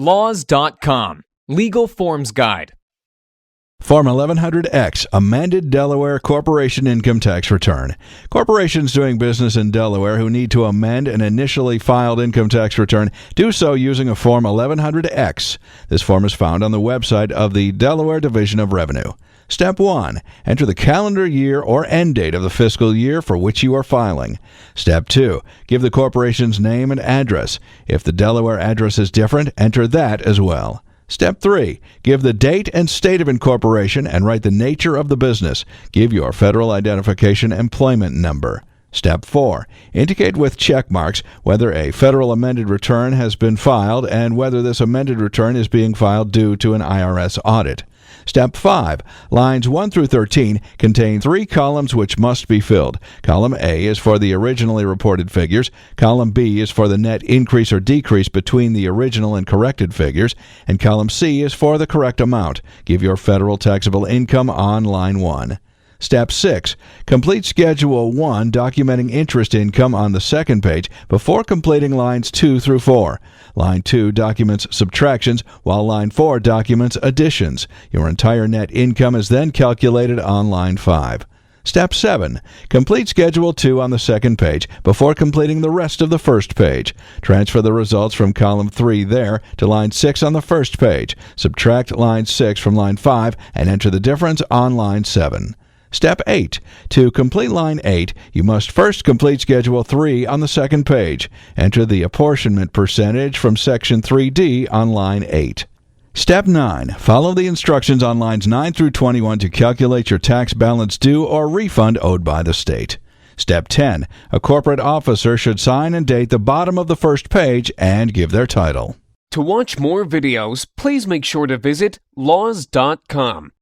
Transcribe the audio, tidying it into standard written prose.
Laws.com. Legal Forms Guide. Form 1100X, Amended Delaware Corporation Income Tax Return. Corporations doing business in Delaware who need to amend an initially filed income tax return do so using a Form 1100X. This form is found on the website of the Delaware Division of Revenue. Step 1. Enter the calendar year or end date of the fiscal year for which you are filing. Step 2. Give the corporation's name and address. If the Delaware address is different, enter that as well. Step 3. Give the date and state of incorporation and write the nature of the business. Give your federal identification employment number. Step 4. Indicate with check marks whether a federal amended return has been filed and whether this amended return is being filed due to an IRS audit. Step 5. Lines 1 through 13 contain 3 columns which must be filled. Column A is for the originally reported figures. Column B is for the net increase or decrease between the original and corrected figures. And column C is for the correct amount. Give your federal taxable income on line 1. Step 6. Complete Schedule 1 documenting interest income on the second page before completing lines 2 through 4. Line 2 documents subtractions, while line 4 documents additions. Your entire net income is then calculated on line 5. Step 7. Complete Schedule 2 on the second page before completing the rest of the first page. Transfer the results from column 3 there to line 6 on the first page. Subtract line 6 from line 5 and enter the difference on line 7. Step 8. To complete line 8, you must first complete Schedule 3 on the second page. Enter the apportionment percentage from Section 3D on line 8. Step 9. Follow the instructions on lines 9 through 21 to calculate your tax balance due or refund owed by the state. Step 10. A corporate officer should sign and date the bottom of the first page and give their title. To watch more videos, please make sure to visit Laws.com.